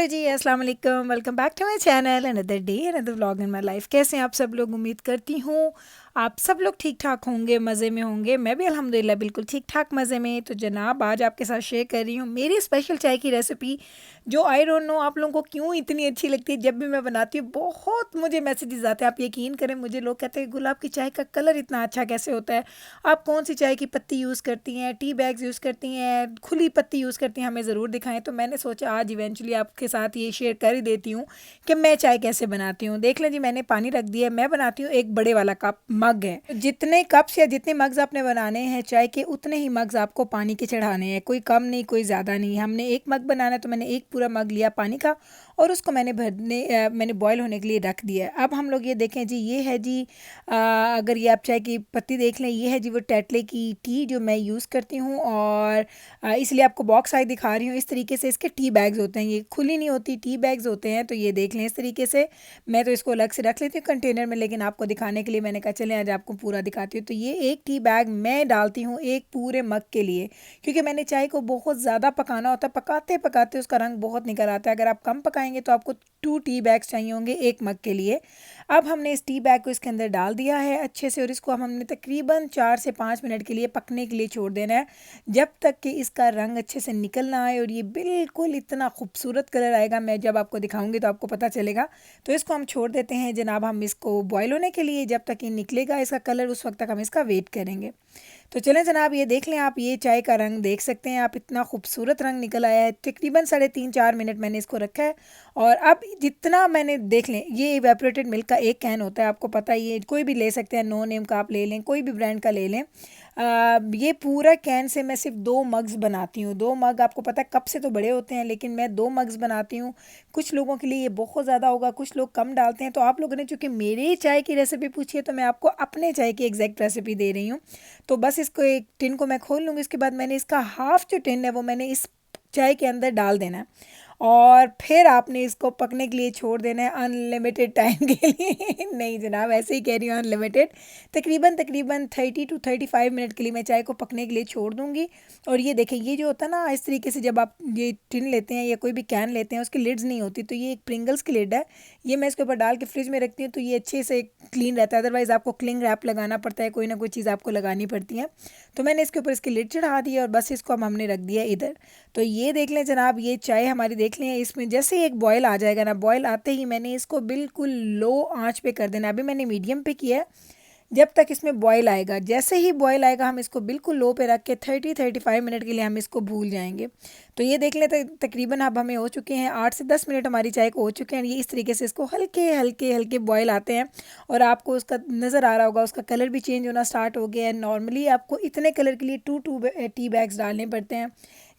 Hello जी, अस्सलाम वालेकुम। Welcome back to my channel, another day another vlog in my life. कैसे हैं आप सब लोग? उम्मीद करती हूँ आप सब लोग ठीक ठाक होंगे, मज़े में होंगे। मैं भी अल्हम्दुलिल्लाह बिल्कुल ठीक ठाक मज़े में। तो जनाब, आज आपके साथ शेयर कर रही हूँ मेरी स्पेशल चाय की रेसिपी, जो आई डोंट नो आप लोगों को क्यों इतनी अच्छी लगती है। जब भी मैं बनाती हूँ बहुत मुझे मैसेजेस आते हैं, आप यकीन करें। मुझे लोग कहते हैं गुलाब की चाय का कलर इतना अच्छा कैसे होता है, आप कौन सी चाय की पत्ती यूज़ करती हैं, टी बैग्स यूज़ करती हैं, खुली पत्ती यूज़ करती हैं, हमें ज़रूर दिखाएं। तो मैंने सोचा आज इवेंचुअली आपके साथ ये शेयर कर ही देती हूँ कि मैं चाय कैसे बनाती हूँ। देख लें जी, मैंने पानी रख दिया है। मैं बनाती हूँ एक बड़े वाला कप मग है। तो जितने कप्स या जितने मग्स आपने बनाने हैं चाय के, उतने ही मग्स आपको पानी के चढ़ाने हैं। कोई कम नहीं, कोई ज़्यादा नहीं। हमने एक मग बनाना है तो मैंने एक पूरा मग लिया पानी का और उसको मैंने बॉयल होने के लिए रख दिया है। अब हम लोग ये देखें जी, ये है जी अगर ये आप चाय की पत्ती देख लें, ये है जी वो टेटले की टी जो मैं यूज़ करती हूँ। और इसलिए आपको बॉक्स साइज दिखा रही हूँ। इस तरीके से इसके टी बैग्स होते हैं, ये खुली नहीं होती, टी बैग्स होते हैं। तो ये देख लें इस तरीके से। मैं तो इसको अलग से रख लेती हूँ कंटेनर में, लेकिन आपको दिखाने के लिए मैंने कहा चलें आज आपको पूरा दिखाती हूँ। तो ये एक टी बैग मैं डालती हूँ एक पूरे मग के लिए, क्योंकि मैंने चाय को बहुत ज़्यादा पकाना होता है। पकाते पकाते उसका रंग बहुत निकल आता है। अगर आप कम पकाएंगे तो आपको 2 टी बैग्स चाहिए होंगे एक मग के लिए। अब हमने इस टी बैग को इसके अंदर डाल दिया है अच्छे से, और इसको हमने तकरीबन 4 से 5 मिनट के लिए पकने के लिए छोड़ देना है, जब तक कि इसका रंग अच्छे से निकल ना आए और ये बिल्कुल इतना खूबसूरत कलर आएगा। मैं जब आपको दिखाऊंगी तो आपको पता चलेगा। तो इसको हम छोड़ देते हैं जनाब, हम इसको बॉयल होने के लिए। जब तक ये निकलेगा इसका कलर, उस वक्त तक हम इसका वेट करेंगे। तो चलें जनाब, ये देख लें आप, ये चाय का रंग देख सकते हैं आप, इतना खूबसूरत रंग निकल आया है। तकरीबन 3.5-4 मिनट मैंने इसको रखा है। और अब जितना मैंने देख लें, ये इवेपोरेटेड मिल्क का एक कैन होता है, आपको पता ही है। कोई भी ले सकते हैं, नो नेम का आप ले लें, कोई भी ब्रांड का ले लें। ये पूरा कैन से मैं सिर्फ 2 मग्स बनाती हूँ। 2 मग आपको पता है कप से तो बड़े होते हैं, लेकिन मैं 2 मग्स बनाती हूँ। कुछ लोगों के लिए ये बहुत ज़्यादा होगा, कुछ लोग कम डालते हैं। तो आप लोगों ने चूँकि मेरी चाय की रेसिपी पूछी है, तो मैं आपको अपने चाय की एग्जैक्ट रेसिपी दे रही हूँ। तो बस इसको एक टिन को मैं खोल लूँगी। इसके बाद मैंने इसका हाफ जो टिन है वो मैंने इस चाय के अंदर डाल देना है, और फिर आपने इसको पकने के लिए छोड़ देना है अनलिमिटेड टाइम के लिए। नहीं जनाब, ऐसे ही कह रही हूँ, अनलिमिटेड। तकरीबन तकरीबन 30 to 35 मिनट के लिए मैं चाय को पकने के लिए छोड़ दूँगी। और ये देखें, ये जो होता है ना, इस तरीके से जब आप ये टिन लेते हैं या कोई भी कैन लेते हैं, उसकी लिड्स नहीं होती। तो ये एक प्रिंगल्स की लिड है, ये मैं इसके ऊपर डाल के फ्रिज में रखती हूँ, तो ये अच्छे से क्लीन रहता है। अदरवाइज़ आपको क्लिंग रैप लगाना पड़ता है, कोई ना कोई चीज़ आपको लगानी पड़ती है। तो मैंने इसके ऊपर इसकी लिड चढ़ा दी है और बस इसको अब हमने रख दिया इधर। तो ये देख लें जनाब, ये चाय हमारी देख लें, इसमें जैसे ही एक बॉयल आ जाएगा ना, बॉयल आते ही मैंने इसको बिल्कुल लो आंच पे कर देना। अभी मैंने मीडियम पे किया है। जब तक इसमें बॉयल आएगा, जैसे ही बॉयल आएगा हम इसको बिल्कुल लो पे रख के 30-35 मिनट के लिए हम इसको भूल जाएंगे। तो ये देख लें, तकरीबन अब हमें हो चुके हैं 8 से 10 मिनट हमारी चाय को हो चुके हैं। ये इस तरीके से इसको हल्के हल्के हल्के बॉयल आते हैं, और आपको उसका नज़र आ रहा होगा, उसका कलर भी चेंज होना स्टार्ट हो गया है। नॉर्मली आपको इतने कलर के लिए 2 टी बैग्स डालने पड़ते हैं,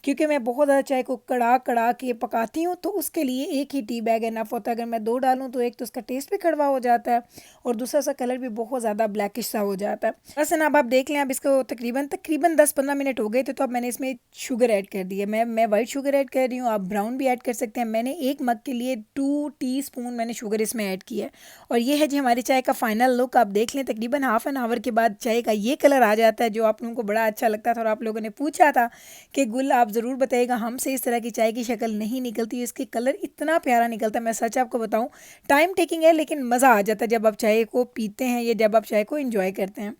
क्योंकि मैं बहुत ज़्यादा चाय को कड़ा कड़ा के पकाती हूँ, तो उसके लिए एक ही टी बैग इनफ होता है। अगर मैं 2 डालूँ तो एक तो उसका टेस्ट भी कड़वा हो जाता है, और दूसरा सा कलर भी बहुत ज़्यादा ब्लैकिश सा हो जाता है। बस ना, अब आप देख लें, अब इसको तकरीबन तकरीबन 10-15 मिनट हो गए थे। तो अब मैंने इसमें शुगर ऐड कर दी है। मैं वाइट शुगर ऐड कर रही हूँ, आप ब्राउन भी ऐड कर सकते हैं। मैंने एक मग के लिए 2 टीस्पून मैंने शुगर इसमें ऐड किया है। और ये है जी हमारी चाय का फाइनल लुक। आप देख लें, तकरीबन हाफ एन आवर के बाद चाय का ये कलर आ जाता है, जो आप लोगों को बड़ा अच्छा लगता था। और आप लोगों ने पूछा था कि गुल आप ज़रूर बताइएगा, हमसे इस तरह की चाय की शक्ल नहीं निकलती, इसकी कलर इतना प्यारा निकलता है। मैं सच आपको बताऊं, टाइम टेकिंग है, लेकिन मज़ा आ जाता है जब आप चाय को पीते हैं या जब आप चाय को एंजॉय करते हैं।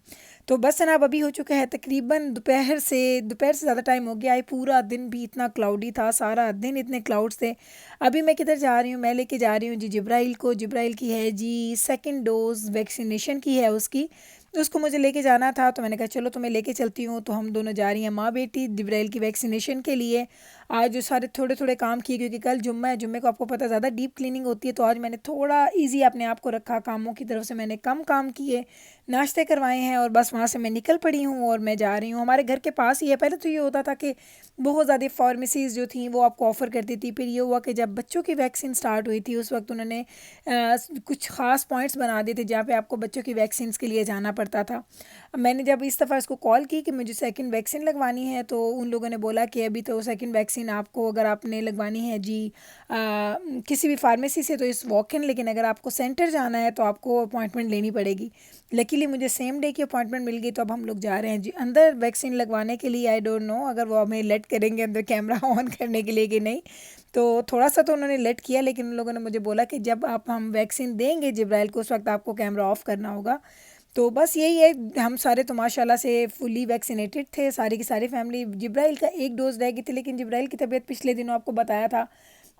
तो बस जनाब, अभी हो चुका है तकरीबन दोपहर से ज़्यादा टाइम हो गया है। पूरा दिन भी इतना क्लाउडी था, सारा दिन इतने क्लाउड्स थे। अभी मैं किधर जा रही हूँ? मैं लेके जा रही हूँ जी जिब्राइल को। जिब्राइल की है जी सेकंड डोज वैक्सीनेशन की है उसकी, तो उसको मुझे लेके जाना था। तो मैंने कहा चलो तुम्हें लेके चलती हूँ। तो हम दोनों जा रही हैं माँ बेटी जिब्राइल की वैक्सीनेशन के लिए। आज जो सारे थोड़े थोड़े काम किए, क्योंकि कल जुम्मा है, जुम्मे को आपको पता ज़्यादा डीप क्लीनिंग होती है। तो आज मैंने थोड़ा ईजी अपने आप को रखा, कामों की तरफ से मैंने कम काम किए, नाश्ते करवाए हैं, और बस वहाँ से मैं निकल पड़ी हूँ और मैं जा रही हूँ। हमारे घर के पास ही है। पहले तो ये होता था कि बहुत ज़्यादा फार्मेसीज़ जो थी वो आपको ऑफ़र करती थी। फिर ये हुआ कि जब बच्चों की वैक्सीन स्टार्ट हुई थी, उस वक्त उन्होंने कुछ ख़ास पॉइंट्स बना दिए थे जहाँ पे आपको बच्चों की वैक्सीन के लिए जाना पड़ता था। मैंने जब इस दफ़ा इसको कॉल की कि मुझे सेकंड वैक्सीन लगवानी है, तो उन लोगों ने बोला कि अभी तो सेकंड वैक्सीन आपको अगर आपने लगवानी है जी किसी भी फार्मेसी से तो इस वॉक इन, लेकिन अगर आपको सेंटर जाना है तो आपको अपॉइंटमेंट लेनी पड़ेगी। लकीली मुझे सेम डे की अपॉइंटमेंट मिल गई, तो अब हम लोग जा रहे हैं जी अंदर वैक्सीन लगवाने के लिए। आई डोंट नो अगर वो हमें लेट करेंगे अंदर कैमरा ऑन करने के लिए कि नहीं। तो थोड़ा सा तो उन्होंने लेट किया, लेकिन उन लोगों ने मुझे बोला कि जब आप हम वैक्सीन देंगे जिब्राइल को, उस वक्त आपको कैमरा ऑफ करना होगा। तो बस यही है, हम सारे तो माशाल्लाह से फुली वैक्सीनेटेड थे, सारी की सारी फैमिली। जिब्राइल का एक डोज़ रह गई थी, लेकिन जिब्राइल की तबीयत पिछले दिनों आपको बताया था,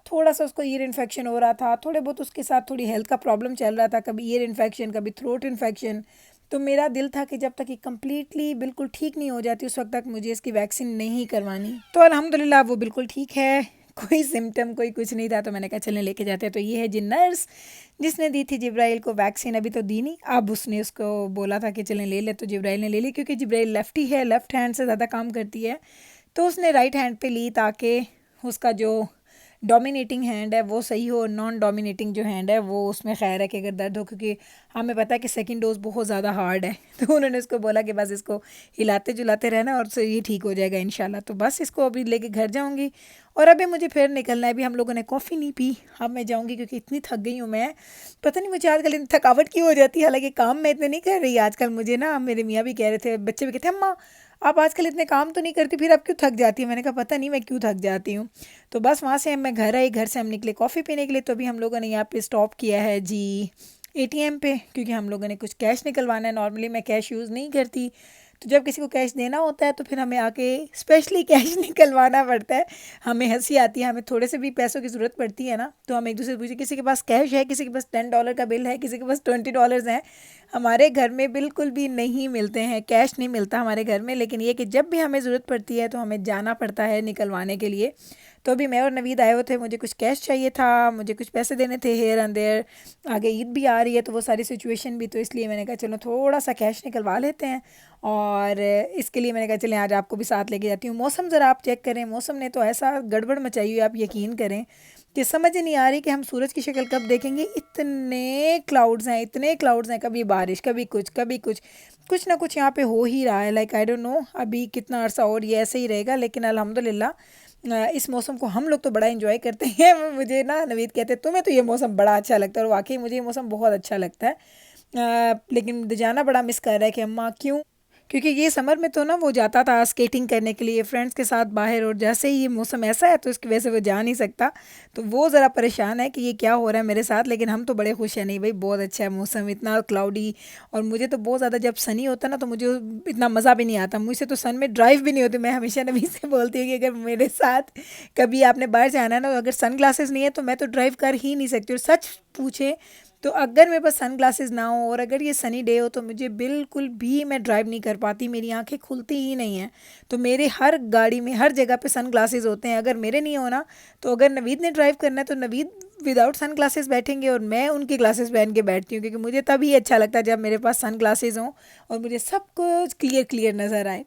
थोड़ा सा उसको ईयर इन्फेक्शन हो रहा था, थोड़े बहुत उसके साथ थोड़ी हेल्थ का प्रॉब्लम चल रहा था, कभी ईयर इन्फेक्शन कभी थ्रोट इन्फेक्शन। तो मेरा दिल था कि जब तक ये कम्प्लीटली बिल्कुल ठीक नहीं हो जाती उस वक्त तक मुझे इसकी वैक्सीन नहीं करवानी। तो अल्हम्दुलिल्लाह वो बिल्कुल ठीक है, कोई सिम्टम कोई कुछ नहीं था। तो मैंने कहा चलें लेके जाते हैं। तो ये है जी नर्स जिसने दी थी जिब्राइल को वैक्सीन, अभी तो दी नहीं, अब उसने उसको बोला था कि चलें ले ले, तो जिब्राइल ने ले ली, क्योंकि जिब्राइल लेफ्टी है, लेफ़्ट हैंड से ज़्यादा काम करती है, तो उसने राइट हैंड पे ली ताकि उसका जो डोमिनेटिंग हैंड है वो सही हो, नॉन डोमिनेटिंग जो हैंड है वो उसमें खैर है कि अगर दर्द हो, क्योंकि हमें पता है कि सेकंड डोज बहुत ज़्यादा हार्ड है। तो उन्होंने उसको बोला कि बस इसको हिलाते जुलाते रहना और ये ठीक हो जाएगा इंशाल्लाह। तो बस इसको अभी लेके घर जाऊंगी और अभी मुझे फिर निकलना है। अभी हम लोगों ने कॉफ़ी नहीं पी, अब मैं जाऊंगी क्योंकि इतनी थक गई हूँ मैं, पता नहीं मुझे आजकल इतनी थकावट क्यों हो जाती है। हालांकि काम मैं इतने नहीं कर रही आजकल, मुझे ना मेरे मियाँ भी कह रहे थे, बच्चे भी कहते हैं अम्मा आप आजकल इतने काम तो नहीं करती, फिर अब क्यों थक जाती है। मैंने कहा पता नहीं मैं क्यों थक जाती हूँ। तो बस वहाँ से मैं घर आई, घर से हम निकले कॉफ़ी पीने के लिए। तो अभी हम लोगों ने यहाँ पे स्टॉप किया है जी एटीएम पे, क्योंकि हम लोगों ने कुछ कैश निकलवाना है। नॉर्मली मैं कैश यूज़ नहीं करती, तो जब किसी को कैश देना होता है तो फिर हमें आके स्पेशली कैश निकलवाना पड़ता है। हमें हंसी आती है, हमें थोड़े से भी पैसों की ज़रूरत पड़ती है ना, तो हम एक दूसरे से पूछे किसी के पास कैश है, किसी के पास $10 का बिल है, किसी के पास $20 है। हमारे घर में बिल्कुल भी नहीं मिलते हैं, कैश नहीं मिलता हमारे घर में, लेकिन ये कि जब भी हमें ज़रूरत पड़ती है तो हमें जाना पड़ता है निकलवाने के लिए। तो अभी मैं और नवीद आए हुए थे, मुझे कुछ कैश चाहिए था, मुझे कुछ पैसे देने थे हेयर एंड देयर, आगे ईद भी आ रही है तो वो सारी सिचुएशन भी, तो इसलिए मैंने कहा चलो थोड़ा सा कैश निकलवा लेते हैं। और इसके लिए मैंने कहा चलें आज आपको भी साथ लेके जाती हूँ। मौसम ज़रा आप चेक करें, मौसम ने तो ऐसा गड़बड़ मचाई हुई है, आप यकीन करें कि समझ ही नहीं आ रही कि हम सूरज की शक्ल कब देखेंगे। इतने क्लाउड्स हैं, इतने क्लाउड्स हैं, कभी बारिश कभी कुछ कभी कुछ, कुछ ना कुछ यहाँ पे हो ही रहा है। लाइक आई डोंट नो अभी कितना अरसा और ये ऐसे ही रहेगा, लेकिन अल्हम्दुलिल्लाह इस मौसम को हम लोग तो बड़ा एंजॉय करते हैं। मुझे ना नवीद कहते हैं तुम्हें तो ये मौसम बड़ा अच्छा लगता है, और वाकई मुझे ये मौसम बहुत अच्छा लगता है। लेकिन जाना बड़ा मिस कर रहा है कि अम्मा क्यों, क्योंकि ये समर में तो ना वो जाता था स्केटिंग करने के लिए फ्रेंड्स के साथ बाहर, और जैसे ही ये मौसम ऐसा है तो इसकी वजह से वो जा नहीं सकता। तो वो ज़रा परेशान है कि ये क्या हो रहा है मेरे साथ, लेकिन हम तो बड़े खुश हैं। नहीं भाई बहुत अच्छा है मौसम, इतना क्लाउडी, और मुझे तो बहुत ज़्यादा जब सनी होता है ना तो मुझे इतना मज़ा भी नहीं आता, मुझसे तो सन में ड्राइव भी नहीं होती। मैं हमेशा नबी से बोलती हूँ कि अगर मेरे साथ कभी आपने बाहर जाना है ना, तो अगर सन ग्लासेस नहीं है तो मैं तो ड्राइव कर ही नहीं सकती। और सच पूछे तो अगर मेरे पास सन ग्लासेस ना हो और अगर ये सनी डे हो तो मुझे बिल्कुल भी मैं ड्राइव नहीं कर पाती, मेरी आंखें खुलती ही नहीं हैं। तो मेरे हर गाड़ी में हर जगह पे सन ग्लासेस होते हैं, अगर मेरे नहीं होना तो अगर नवीद ने ड्राइव करना है तो नवीद विदाउट सन ग्लासेस बैठेंगे और मैं उनके ग्लासेस पहन के बैठती हूँ, क्योंकि मुझे तभी अच्छा लगता है जब मेरे पास सन ग्लासेस हों और मुझे सब कुछ क्लियर क्लियर नज़र आए।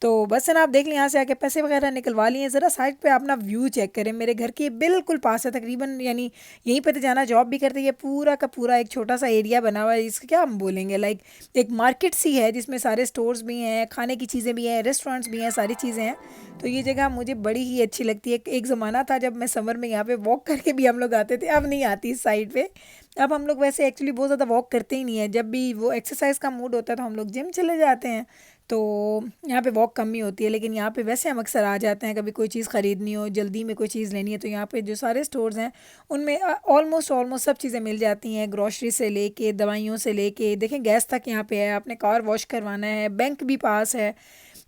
तो बस है ना, आप देख लें यहाँ से आके पैसे वगैरह निकलवा लिए। ज़रा साइड पे अपना व्यू चेक करें, मेरे घर के बिल्कुल पास है तकरीबन, यानी यहीं पे तो जाना जॉब भी करते हैं। पूरा का पूरा एक छोटा सा एरिया बना हुआ है, इसका क्या हम बोलेंगे, लाइक एक मार्केट सी है जिसमें सारे स्टोर्स भी हैं, खाने की चीज़ें भी हैं, रेस्टोरेंट्स भी हैं, सारी चीज़ें हैं। तो ये जगह मुझे बड़ी ही अच्छी लगती है। एक ज़माना था जब मैं समर में यहाँ पे वॉक करके भी हम लोग आते थे, अब नहीं आती इस साइड पे। अब हम लोग वैसे एक्चुअली बहुत ज़्यादा वॉक करते ही नहीं है, जब भी वो एक्सरसाइज का मूड होता है तो हम लोग जिम चले जाते हैं, तो यहाँ पे वॉक कम ही होती है। लेकिन यहाँ पे वैसे हम अक्सर आ जाते हैं, कभी कोई चीज़ ख़रीदनी हो, जल्दी में कोई चीज़ लेनी है, तो यहाँ पे जो सारे स्टोर्स हैं उनमें ऑलमोस्ट ऑलमोस्ट सब चीज़ें मिल जाती हैं, ग्रॉसरी से लेके दवाइयों से लेके देखें गैस तक यहाँ पे है, आपने कार वॉश करवाना है, बैंक भी पास है।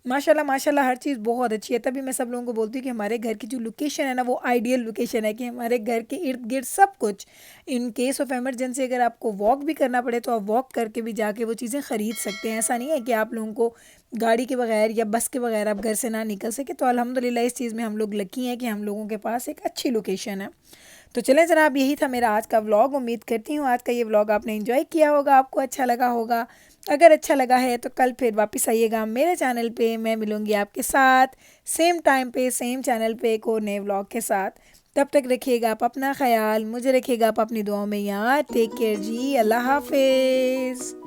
माशाल्लाह माशाल्लाह हर चीज़ बहुत अच्छी है। तभी मैं सब लोगों को बोलती हूँ कि हमारे घर की जो लोकेशन है ना वो आइडियल लोकेशन है, कि हमारे घर के इर्द गिर्द सब कुछ, इन केस ऑफ एमरजेंसी अगर आपको वॉक भी करना पड़े तो आप वॉक करके भी जाके वो चीज़ें ख़रीद सकते हैं। ऐसा नहीं है कि आप लोगों को गाड़ी के बगैर या बस के बगैर आप घर से ना निकल सके। तो अल्हम्दुलिल्लाह इस चीज़ में हम लोग लकी हैं कि हम लोगों के पास एक अच्छी लोकेशन है। तो चलें जनाब, यही था मेरा आज का व्लॉग। उम्मीद करती हूँ आज का ये व्लॉग आपने एंजॉय किया होगा, आपको अच्छा लगा होगा। अगर अच्छा लगा है तो कल फिर वापस आइएगा मेरे चैनल पे, मैं मिलूँगी आपके साथ सेम टाइम पे सेम चैनल पे एक और नए व्लॉग के साथ। तब तक रखिएगा आप अपना ख्याल, मुझे रखिएगा आप अपनी दुआओं में याद। टेक केयर जी, अल्लाह हाफिज़।